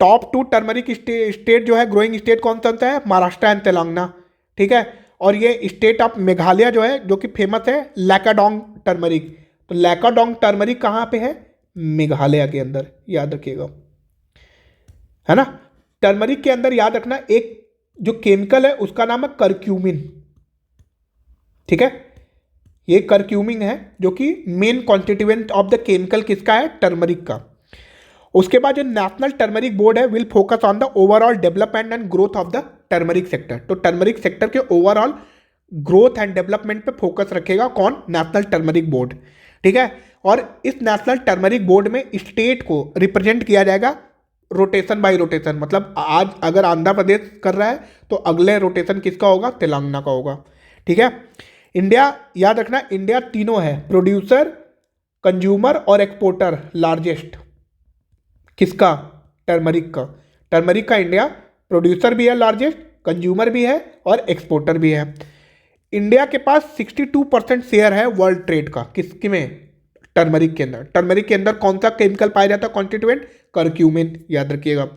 टॉप 2 टर्मरिक स्टेट जो है, ग्रोइंग स्टेट कौन सा है, महाराष्ट्र एंड तेलंगाना। ठीक है, और ये स्टेट ऑफ मेघालय जो है, जो कि फेमस है लैकाडोंग टर्मरिक। तो लैकाडोंग टर्मरिक कहाँ पे है, मेघालय के अंदर, याद रखिएगा, है ना। टर्मरिक के अंदर याद रखना एक जो केमिकल है उसका नाम है करक्यूमिन। ठीक है, ये करक्यूमिन है जो कि main constituent of the chemical किसका है, टर्मरिक का। उसके बाद जो नेशनल टर्मरिक बोर्ड है will focus on the overall development and growth of the turmeric sector. तो टर्मरिक सेक्टर के ओवरऑल ग्रोथ एंड डेवलपमेंट पे फोकस रखेगा कौन, नेशनल टर्मरिक बोर्ड। ठीक है, और इस नेशनल टर्मरिक बोर्ड में स्टेट को रिप्रेजेंट किया जाएगा रोटेशन बाय रोटेशन, मतलब आज अगर आंध्र प्रदेश कर रहा है तो अगले रोटेशन किसका होगा, तेलंगाना का होगा। ठीक है। इंडिया, याद रखना इंडिया तीनों है, प्रोड्यूसर, कंज्यूमर और एक्सपोर्टर लार्जेस्ट। किसका, टर्मरिक का। टर्मरिक का इंडिया प्रोड्यूसर भी है लार्जेस्ट, कंज्यूमर भी है और एक्सपोर्टर भी है। इंडिया के पास 62% शेयर है वर्ल्ड ट्रेड का। किसके में, टर्मरिक के अंदर। टर्मरिक के अंदर कौन सा केमिकल पाया जाता है कॉन्स्टिट्यूएंट, करक्यूमिन, याद रखिएगा।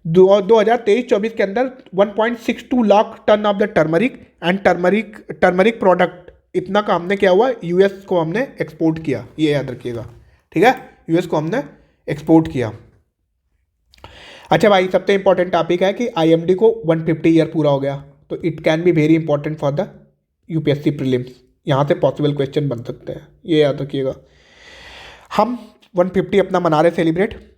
2023-24 के अंदर 1.62 lakh ton of the turmeric and turmeric product, इतना का हमने क्या हुआ, यूएस को हमने एक्सपोर्ट किया, ये याद रखिएगा। ठीक है, यूएस को हमने एक्सपोर्ट किया। अच्छा भाई, सबसे इंपॉर्टेंट टॉपिक है कि आईएमडी को 150 ईयर पूरा हो गया, तो it can be very important for the UPSC prelims. यहाँ से पॉसिबल क्वेश्चन बन सकते हैं, ये याद रखिएगा। हम 150 अपना मना रहे सेलिब्रेट।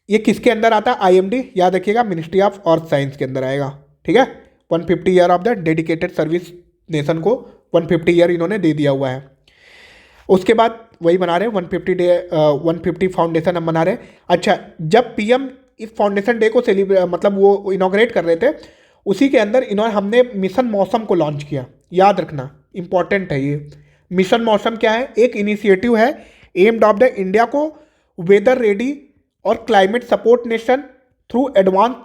ये किसके अंदर आता है, आईएमडी, याद रखिएगा मिनिस्ट्री ऑफ अर्थ साइंस के अंदर आएगा। ठीक है, 150 year of the dedicated service nation को 150 ईयर इन्होंने दे दिया हुआ है। उसके बाद वही बना रहे 150 फाउंडेशन हम बना रहे। अच्छा, जब पीएम इस फाउंडेशन डे को मतलब वो इनॉग्रेट कर रहे थे, उसी के अंदर हमने मिशन मौसम को लॉन्च किया। याद रखना इंपॉर्टेंट है ये। मिशन मौसम क्या है, एक इनिशिएटिव है एम्ड ऑफ द इंडिया को वेदर रेडी और climate support nation through advance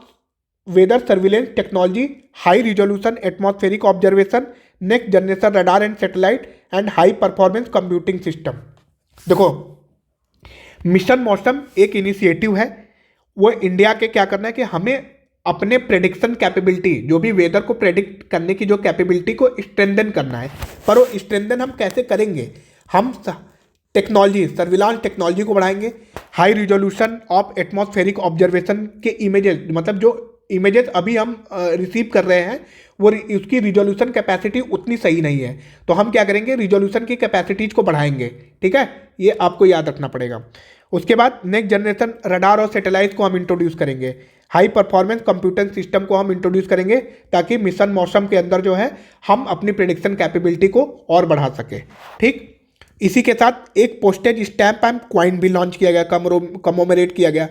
weather surveillance technology, high resolution atmospheric observation, next generation radar and satellite and high performance computing system. देखो, मिशन मौसम एक इनिशिएटिव है, वो इंडिया के क्या करना है कि हमें अपने प्रेडिक्शन कैपेबिलिटी, जो भी वेदर को प्रेडिक्ट करने की जो कैपेबिलिटी को स्ट्रेंथन करना है। पर वो स्ट्रेंथन हम कैसे करेंगे, हम टेक्नोलॉजी, सर्विलांस टेक्नोलॉजी को बढ़ाएंगे, high resolution of atmospheric observation के इमेजेस, मतलब जो इमेजेस अभी हम रिसीव कर रहे हैं वो उसकी रिजोल्यूशन कैपेसिटी उतनी सही नहीं है, तो हम क्या करेंगे, रिजोल्यूशन की कैपेसिटीज को बढ़ाएंगे। ठीक है, ये आपको याद रखना पड़ेगा। उसके बाद नेक्स्ट जनरेशन रडार और सैटेलाइट को हम इंट्रोड्यूस करेंगे, हाई परफॉर्मेंस कंप्यूटिंग सिस्टम को हम इंट्रोड्यूस करेंगे, ताकि मिशन मौसम के अंदर जो है हम अपनी प्रेडिक्शन कैपेबिलिटी को और बढ़ा सके। ठीक, इसी के साथ एक पोस्टेज स्टैम्प एंड क्वाइन भी लॉन्च किया गया, कमोमेरेट किया गया।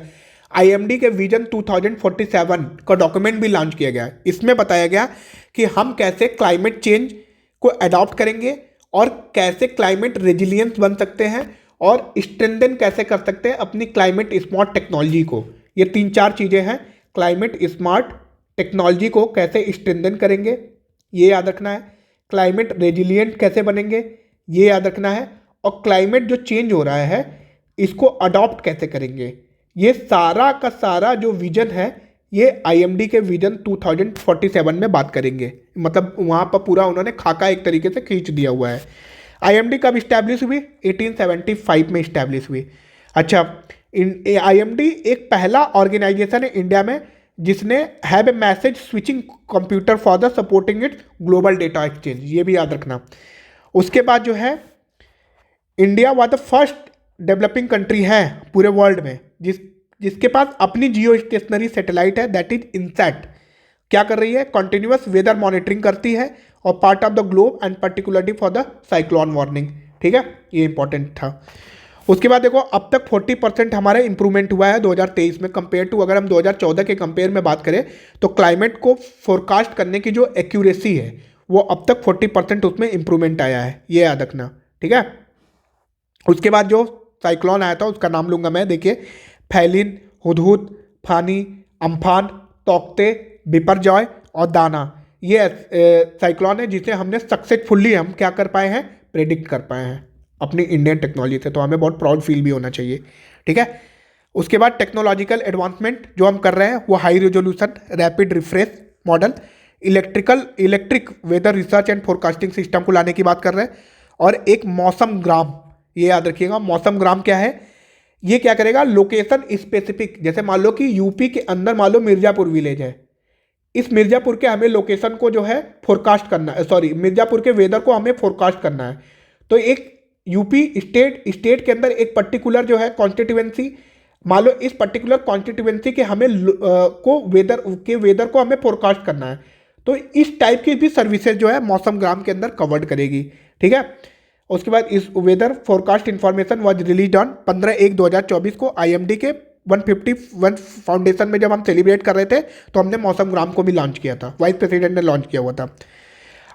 आईएमडी के विजन 2047 का डॉक्यूमेंट भी लॉन्च किया गया। इसमें बताया गया कि हम कैसे क्लाइमेट चेंज को अडॉप्ट करेंगे और कैसे क्लाइमेट रेजिलियंस बन सकते हैं और स्ट्रेंथन कैसे कर सकते हैं अपनी क्लाइमेट स्मार्ट टेक्नोलॉजी को। ये 3-4 चीज़ें हैं। क्लाइमेट स्मार्ट टेक्नोलॉजी को कैसे स्ट्रेंथन करेंगे, ये याद रखना है। क्लाइमेट रेजिलियंट कैसे बनेंगे, ये याद रखना है। और क्लाइमेट जो चेंज हो रहा है इसको अडॉप्ट कैसे करेंगे, ये सारा का सारा जो विजन है ये आईएमडी के विजन 2047 में बात करेंगे। मतलब वहाँ पर पूरा उन्होंने खाका एक तरीके से खींच दिया हुआ है। आईएमडी कब इस्टेब्लिश हुई, 1875 में इस्टेब्लिश हुई। अच्छा, आईएमडी एक पहला ऑर्गेनाइजेशन है इंडिया में जिसने have a message switching computer for the supporting it's global data exchange, ये भी याद रखना। उसके बाद जो है India was the first developing country है पूरे वर्ल्ड में जिसके पास अपनी जियो स्टेशनरी सैटेलाइट है, दैट इज इनसैट। क्या कर रही है, कॉन्टिन्यूस वेदर मॉनिटरिंग करती है और part of the globe and particularly for the cyclone warning. ठीक है, ये इंपॉर्टेंट था। उसके बाद देखो, अब तक 40% हमारा इंप्रूवमेंट हुआ है 2023 में कंपेयर टू, अगर हम 2014 के कंपेयर में बात करें तो क्लाइमेट को फोरकास्ट करने की जो एक्यूरेसी है वो अब तक 40% उसमें इंप्रूवमेंट आया है, ये याद रखना। ठीक है, उसके बाद जो साइक्लोन आया था उसका नाम लूंगा मैं, देखिए, Phalen, Hudhud, Fani, Amphan, Tauktae, Biparjoy और दाना। ये साइक्लोन है जिसे हमने सक्सेसफुली हम क्या कर पाए हैं, प्रेडिक्ट कर पाए हैं अपनी इंडियन टेक्नोलॉजी से, तो हमें बहुत प्राउड फील भी होना चाहिए। ठीक है, उसके बाद टेक्नोलॉजिकल एडवांसमेंट जो हम कर रहे हैं वो high resolution rapid refresh model, electric weather research and forecasting system को लाने की बात कर रहे हैं, और एक मौसम ग्राम, ये याद रखिएगा। मौसम ग्राम क्या है, ये क्या करेगा, लोकेशन स्पेसिफिक, जैसे मान लो कि यूपी के अंदर मान लो मिर्जापुर विलेज है, इस मिर्जापुर के हमें लोकेशन को जो है फोरकास्ट करना है, सॉरी मिर्जापुर के वेदर को हमें फोरकास्ट करना है। तो एक यूपी स्टेट के अंदर एक पर्टिकुलर जो है कॉन्स्टिट्यूएंसी, मान लो इस पर्टिकुलर कॉन्स्टिट्यूएंसी के हमें वेदर को हमें फोरकास्ट करना है, तो इस टाइप की भी सर्विसेज जो है मौसम ग्राम के अंदर कवर्ड करेगी। ठीक है, उसके बाद इस weather forecast information was release on 15/1/2024 को आईएमडी के 151 फाउंडेशन में जब हम सेलिब्रेट कर रहे थे तो हमने मौसम ग्राम को भी लॉन्च किया था, वाइस प्रेसिडेंट ने लॉन्च किया हुआ था।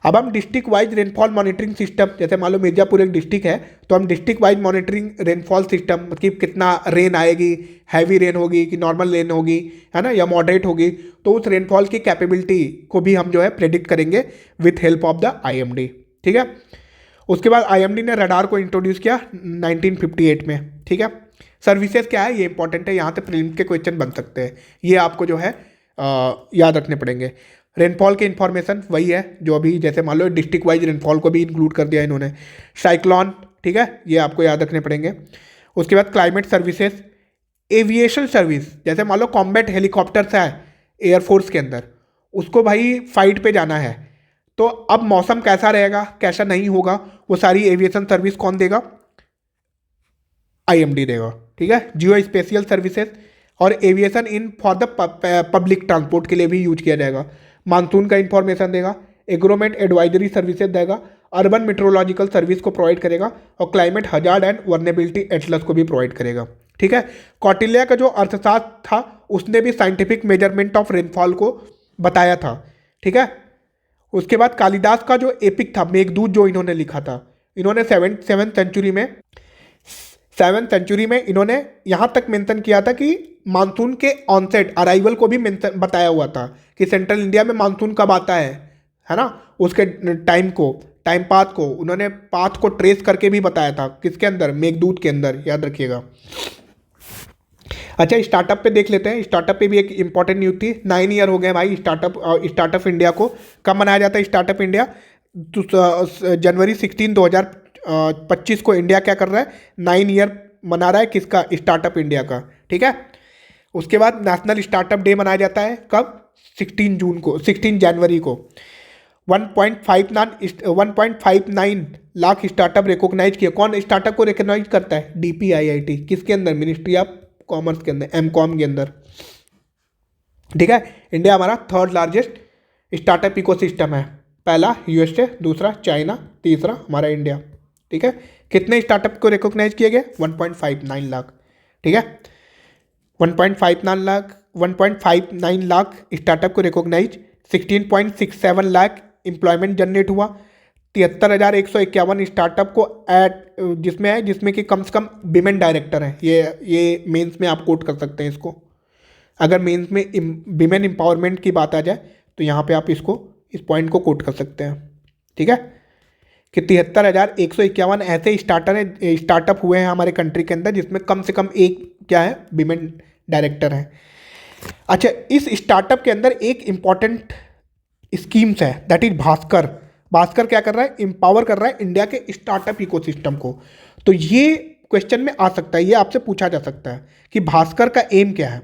अब हम district wise rainfall monitoring system, जैसे मान लो मिर्जापुर एक डिस्ट्रिक्ट है तो हम district wise monitoring rainfall system, मतलब कितना रेन आएगी, हैवी रेन होगी कि नॉर्मल रेन होगी, है ना, या मॉडरेट होगी, तो उस रेनफॉल की कैपेबिलिटी को भी हम जो है प्रेडिक्ट करेंगे with help of the IMD। ठीक है। उसके बाद IMD ने रडार को इंट्रोड्यूस किया 1958 में। ठीक है। सर्विसेज क्या है ये इंपॉर्टेंट है, यहाँ से प्रीलिम्स के क्वेश्चन बन सकते हैं, ये आपको जो है याद रखने पड़ेंगे। रेनफॉल की इन्फॉर्मेशन वही है जो अभी, जैसे मान लो डिस्ट्रिक्ट वाइज रेनफॉल को भी इंक्लूड कर दिया इन्होंने। साइक्लोन, ठीक है, ये आपको याद रखने पड़ेंगे। उसके बाद क्लाइमेट सर्विसेज, एविएशन सर्विस, जैसे मान लो कॉम्बैट हेलीकॉप्टर्स है एयरफोर्स के अंदर, उसको भाई फाइट पे जाना है, तो अब मौसम कैसा रहेगा कैसा नहीं होगा, वो सारी एविएशन सर्विस कौन देगा, IMD देगा। ठीक है। जियो स्पेशियल सर्विसेज और aviation in for the public transport के लिए भी यूज किया जाएगा। मानसून का इंफॉर्मेशन देगा, एग्रोमेंट एडवाइजरी सर्विसेज देगा, अर्बन मेट्रोलॉजिकल सर्विस को प्रोवाइड करेगा और climate hazard and vulnerability Atlas को भी प्रोवाइड करेगा। ठीक है। कौटिल्य का जो अर्थशास्त्र था उसने भी साइंटिफिक मेजरमेंट ऑफ रेनफॉल को बताया था। ठीक है। उसके बाद कालिदास का जो एपिक था मेघदूत, जो इन्होंने लिखा था, इन्होंने सेवेंथ सेंचुरी में इन्होंने यहाँ तक मेंशन किया था कि मानसून के ऑनसेट अराइवल को भी मेंशन बताया हुआ था कि सेंट्रल इंडिया में मानसून कब आता है ना, उसके टाइम पाथ को उन्होंने पाथ को ट्रेस करके भी बताया था, किसके अंदर, मेघदूत के अंदर, याद रखिएगा। अच्छा, स्टार्टअप पे देख लेते हैं। स्टार्टअप पे भी एक इंपॉर्टेंट न्यूज़ थी, 9 ईयर हो गए भाई स्टार्टअप इंडिया को। कब मनाया जाता है स्टार्टअप इंडिया? जनवरी 16 2025 को इंडिया क्या कर रहा है, 9 ईयर मना रहा है, किसका, स्टार्टअप इंडिया का। ठीक है। उसके बाद नेशनल स्टार्टअप डे मनाया जाता है कब, 16 जनवरी को। 1.59 लाख स्टार्टअप रिकॉग्नाइज किए। कौन स्टार्टअप को रिकॉग्नाइज करता है? DPIIT, किसके अंदर, मिनिस्ट्री ऑफ कॉमर्स के अंदर, MCOM के अंदर। ठीक है। इंडिया हमारा 3rd लार्जेस्ट स्टार्टअप इकोसिस्टम है, पहला USA, दूसरा चाइना, तीसरा हमारा इंडिया। ठीक है। कितने स्टार्टअप को रिकॉग्नाइज किए गए? 1.59 लाख। ठीक है। 1.59 लाख स्टार्टअप को रिकॉग्नाइज, 16.67 लाख एम्प्लॉयमेंट जनरेट हुआ, 73,151 स्टार्टअप को जिसमें कि कम से कम विमेन डायरेक्टर हैं। ये मेंस में आप कोट कर सकते हैं इसको, अगर मेंस में विमेन एम्पावरमेंट की बात आ जाए तो यहाँ पे आप इस पॉइंट को कोट कर सकते हैं। ठीक है। कि 73,151 ऐसे स्टार्टअप हुए हैं हमारे कंट्री के अंदर जिसमें कम से कम एक क्या है, विमेन डायरेक्टर है। अच्छा, इस स्टार्टअप के अंदर एक इंपॉर्टेंट स्कीम्स है, दैट इज भास्कर। भास्कर क्या कर रहा है, एम्पावर कर रहा है इंडिया के स्टार्टअप इकोसिस्टम को। तो ये क्वेश्चन में आ सकता है, ये आपसे पूछा जा सकता है कि भास्कर का एम क्या है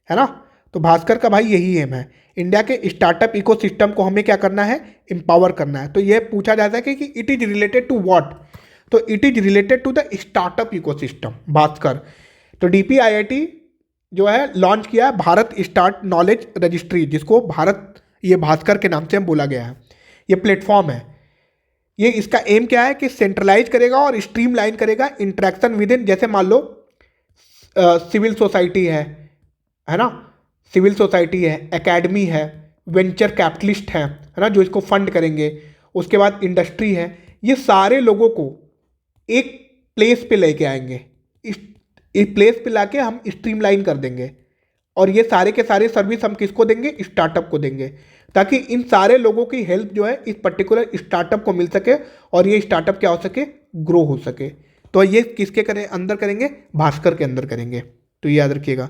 ना। तो भास्कर का भाई यही एम है, इंडिया के स्टार्टअप इकोसिस्टम को हमें क्या करना है, एम्पावर करना है। तो ये पूछा जाता है कि it is related to what, तो it is related to the startup ecosystem, Bhaskar. तो DPIIT जो है लॉन्च किया है भारत स्टार्ट नॉलेज रजिस्ट्री, जिसको भारत ये भास्कर के नाम से बोला गया है। ये प्लेटफॉर्म है, ये इसका एम क्या है कि सेंट्रलाइज करेगा और स्ट्रीमलाइन करेगा इंटरेक्शन विद इन, जैसे मान लो सिविल सोसाइटी है ना, सिविल सोसाइटी है, एकेडमी है, वेंचर कैपिटलिस्ट है ना, जो इसको फंड करेंगे। उसके बाद इंडस्ट्री है, ये सारे लोगों को एक प्लेस पे लेके आएंगे, इस प्लेस पे लाके हम स्ट्रीमलाइन कर देंगे और ये सारे के सारे सर्विस हम किसको देंगे, स्टार्टअप को देंगे, ताकि इन सारे लोगों की हेल्प जो है इस पर्टिकुलर स्टार्टअप को मिल सके और ये स्टार्टअप क्या हो सके, ग्रो हो सके। तो ये किसके अंदर करेंगे, भास्कर के अंदर करेंगे। तो ये याद रखिएगा,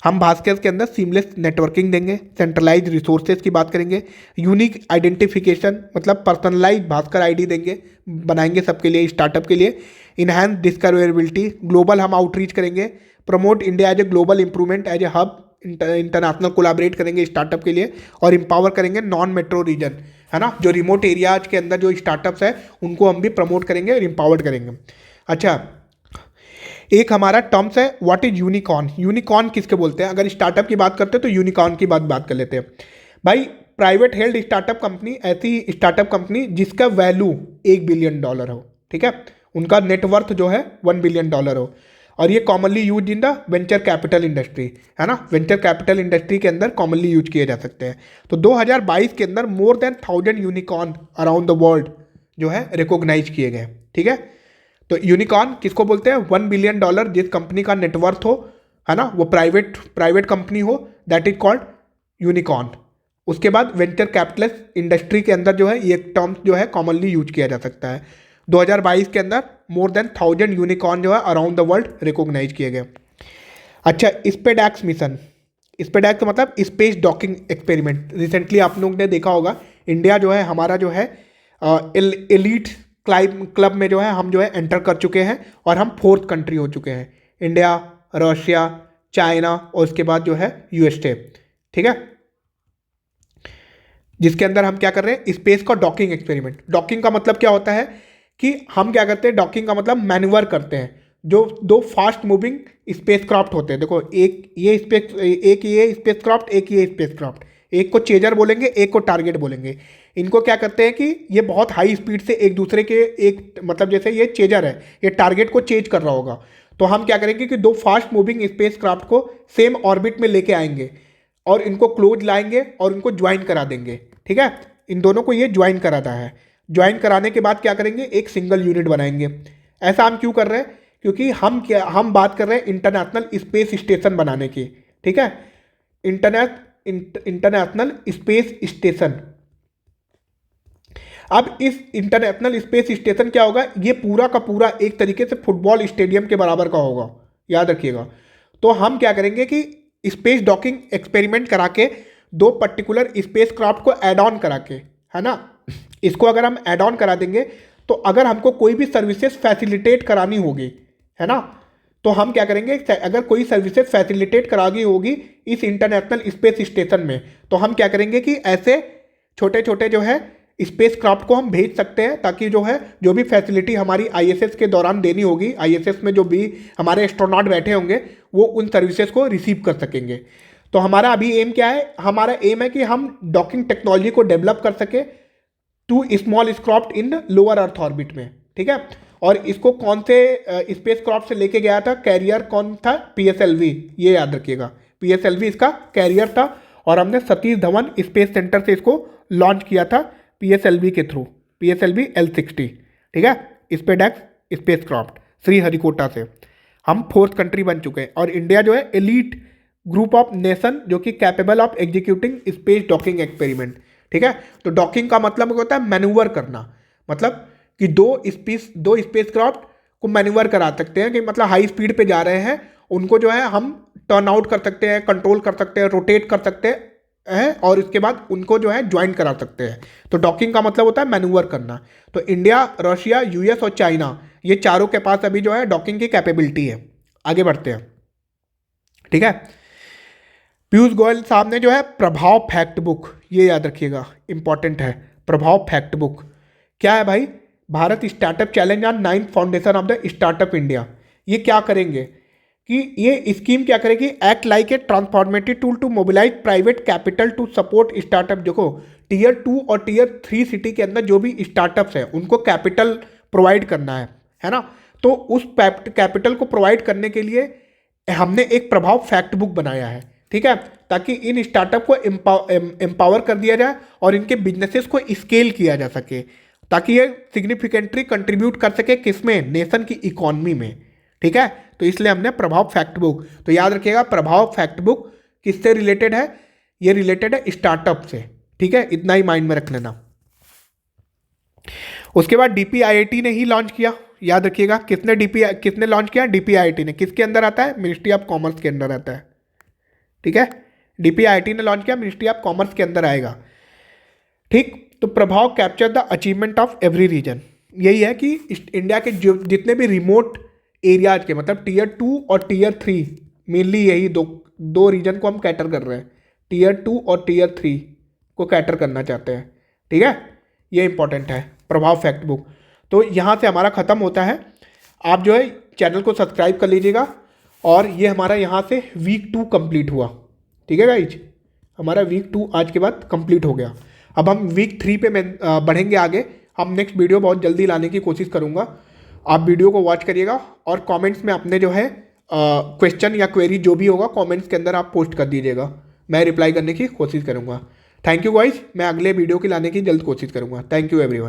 हम भास्कर के अंदर सीमलेस नेटवर्किंग देंगे, सेंट्रलाइज रिसोर्सेज की बात करेंगे, यूनिक आइडेंटिफिकेशन मतलब पर्सनलाइज भास्कर आईडी देंगे, बनाएंगे सबके लिए, स्टार्टअप के लिए, इनहैंस डिस्कवरेबिलिटी, ग्लोबल हम आउटरीच करेंगे, promote India as a global improvement as a hub, international collaborate करेंगे स्टार्टअप के लिए और एम्पावर करेंगे नॉन मेट्रो रीजन, है ना, जो रिमोट एरियाज के अंदर जो स्टार्टअप्स है उनको हम भी प्रमोट करेंगे और एम्पावर्ड करेंगे। अच्छा, एक हमारा टर्म्स है व्हाट इज यूनिकॉर्न। यूनिकॉर्न किसके बोलते हैं, अगर स्टार्टअप की बात करते हैं तो यूनिकॉर्न की बात कर लेते हैं। भाई प्राइवेट हेल्ड स्टार्टअप कंपनी, ऐसी स्टार्टअप कंपनी जिसका वैल्यू $1 बिलियन हो, ठीक है, उनका नेटवर्थ जो है $1 बिलियन हो, और ये commonly use in the venture capital industry, है ना, वेंचर कैपिटल इंडस्ट्री के अंदर कॉमनली यूज किए जा सकते हैं। तो 2022 के अंदर more than 1000 unicorn around the world जो है रिकॉग्नाइज किए गए, ठीक है। तो यूनिकॉर्न किसको बोलते हैं? $1 बिलियन जिस कंपनी का नेटवर्थ हो, है ना, वो प्राइवेट कंपनी हो, दैट इज कॉल्ड यूनिकॉर्न। उसके बाद वेंचर कैपिटलिस्ट इंडस्ट्री के अंदर जो है ये टर्म्स जो है कॉमनली यूज किया जा सकता है। 2022 के अंदर मोर देन 1000 यूनिकॉर्न जो है अराउंड द वर्ल्ड रिकॉग्नाइज किए गए। अच्छा, स्पेडैक्स मिशन, स्पेडैक्स मतलब स्पेस डॉकिंग एक्सपेरिमेंट। रिसेंटली आप लोगों ने देखा होगा, इंडिया जो है हमारा जो है एलीट क्लब में जो है हम जो है एंटर कर चुके हैं और हम 4th कंट्री हो चुके हैं। इंडिया, रशिया, चाइना और उसके बाद जो है यूएसए, ठीक है, जिसके अंदर हम क्या कर रहे हैं? स्पेस का डॉकिंग एक्सपेरिमेंट। डॉकिंग का मतलब क्या होता है कि हम क्या करते हैं? डॉकिंग का मतलब मैन्यूवर करते हैं। जो 2 फास्ट मूविंग स्पेस क्राफ्ट होते हैं, देखो एक ये स्पेस क्राफ्ट, एक ये स्पेस क्राफ्ट, एक को चेजर बोलेंगे, एक को टारगेट बोलेंगे। इनको क्या करते हैं कि ये बहुत हाई स्पीड से एक दूसरे के एक मतलब जैसे ये चेजर है, ये टारगेट को चेज कर रहा होगा, तो हम क्या करेंगे कि 2 फास्ट मूविंग स्पेस क्राफ्ट को सेम ऑर्बिट में लेके आएंगे और इनको क्लोज लाएंगे और इनको ज्वाइन करा देंगे, ठीक है। इन दोनों को ये ज्वाइन कराना है। ज्वाइन कराने के बाद क्या करेंगे? एक सिंगल यूनिट बनाएंगे। ऐसा हम क्यों कर रहे हैं? क्योंकि हम बात कर रहे हैं इंटरनेशनल स्पेस स्टेशन बनाने की, ठीक है, इंटरनेशनल स्पेस स्टेशन। अब इस इंटरनेशनल स्पेस स्टेशन क्या होगा? ये पूरा का पूरा एक तरीके से फुटबॉल स्टेडियम के बराबर का होगा, याद रखिएगा। तो हम क्या करेंगे कि स्पेस डॉकिंग एक्सपेरिमेंट करा के 2 पर्टिकुलर स्पेस क्राफ्ट को एड ऑन करा के, है ना, इसको अगर हम एड ऑन करा देंगे तो अगर हमको कोई भी सर्विसेज फैसिलिटेट करानी होगी, है ना, तो हम क्या करेंगे? अगर कोई सर्विसेज फैसिलिटेट करानी होगी इस इंटरनेशनल स्पेस स्टेशन में, तो हम क्या करेंगे कि ऐसे छोटे छोटे जो है स्पेस क्राफ्ट को हम भेज सकते हैं, ताकि जो है जो भी फैसिलिटी हमारी आईएसएस के दौरान देनी होगी, आईएसएस में जो भी हमारे एस्ट्रोनॉट बैठे होंगे वो उन सर्विसेज को रिसीव कर सकेंगे। तो हमारा अभी एम क्या है? हमारा एम है कि हम डॉकिंग टेक्नोलॉजी को डेवलप कर सके two small craft in lower earth orbit में, ठीक है। और इसको कौन से स्पेस क्राफ्ट से लेके गया था? कैरियर कौन था? PSLV, ये याद रखिएगा, PSLV इसका कैरियर था और हमने सतीश धवन स्पेस सेंटर से इसको लॉन्च किया था PSLV के थ्रू, PSLV L60, ठीक है, स्पेडैक्स स्पेस क्राफ्ट श्रीहरिकोटा से। हम 4th कंट्री बन चुके हैं और इंडिया जो है एलीट ग्रुप ऑफ नेशन जो कि capable of executing space docking experiment, ठीक है। तो डॉकिंग का मतलब होता है मैन्यूवर करना, मतलब कि 2 स्पेस क्राफ्ट को मैन्यूवर करा सकते हैं, कि मतलब हाई स्पीड पे जा रहे हैं, उनको जो है हम टर्न आउट कर सकते हैं, कंट्रोल कर सकते हैं, रोटेट कर सकते हैं और इसके बाद उनको जो है ज्वाइन करा सकते हैं। तो डॉकिंग का मतलब होता है मैन्यूवर करना। तो इंडिया, रशिया, यूएस और चाइना, ये चारों के पास अभी जो है डॉकिंग की कैपेबिलिटी है। आगे बढ़ते हैं, ठीक है। पीयूष गोयल साहब ने जो है प्रभाव फैक्ट बुक, ये याद रखिएगा, इंपॉर्टेंट है। प्रभाव फैक्ट बुक क्या है भाई? Bharat startup challenge on 9th foundation of the startup India. ये क्या करेंगे कि ये स्कीम क्या करेगी? Act like a transformative tool to mobilise private capital to support startup. देखो, Tier 2 और Tier 3 सिटी के अंदर जो भी स्टार्टअप्स हैं उनको कैपिटल प्रोवाइड करना है ना। तो उस कैपिटल को प्रोवाइड करने के लिए हमने एक प्रभाव फैक्ट बुक बनाया है, ठीक है, ताकि इन स्टार्टअप को एम्पावर कर दिया जाए और इनके बिजनेसेस को स्केल किया जा सके, ताकि ये सिग्निफिकेंटली कंट्रीब्यूट कर सके किसमें? नेशन की इकोनॉमी में, ठीक है। तो इसलिए हमने प्रभाव फैक्ट बुक, तो याद रखिएगा प्रभाव फैक्ट बुक किससे रिलेटेड है? ये रिलेटेड है स्टार्टअप से, ठीक है, इतना ही माइंड में रख लेना। उसके बाद DPIIT ने ही लॉन्च किया, याद रखिएगा, किसने लॉन्च किया? DPIIT ने। किसके अंदर आता है? मिनिस्ट्री ऑफ कॉमर्स के अंदर आता है, ठीक है। DPIIT ने लॉन्च किया, मिनिस्ट्री ऑफ कॉमर्स के अंदर आएगा, ठीक। तो Prabhav capture the achievement of every region. यही है कि इंडिया के जितने भी रिमोट एरियाज के, मतलब Tier 2 और Tier 3, मेनली यही दो रीजन को हम कैटर कर रहे हैं, Tier 2 और Tier 3 को कैटर करना चाहते हैं, ठीक है। ये इंपॉर्टेंट है प्रभाव फैक्ट बुक। तो यहाँ से हमारा ख़त्म होता है। आप जो है चैनल को सब्सक्राइब कर लीजिएगा। और ये हमारा यहाँ से वीक 2 कंप्लीट हुआ, ठीक है गाइज, हमारा वीक 2 आज के बाद कंप्लीट हो गया। अब हम वीक 3 पे बढ़ेंगे आगे। हम नेक्स्ट वीडियो बहुत जल्दी लाने की कोशिश करूँगा। आप वीडियो को वॉच करिएगा और कमेंट्स में अपने जो है क्वेश्चन या क्वेरी जो भी होगा कमेंट्स के अंदर आप पोस्ट कर दीजिएगा, मैं रिप्लाई करने की कोशिश करूँगा। थैंक यू गाइस, मैं अगले वीडियो की लाने की जल्द कोशिश करूँगा। Thank you everyone.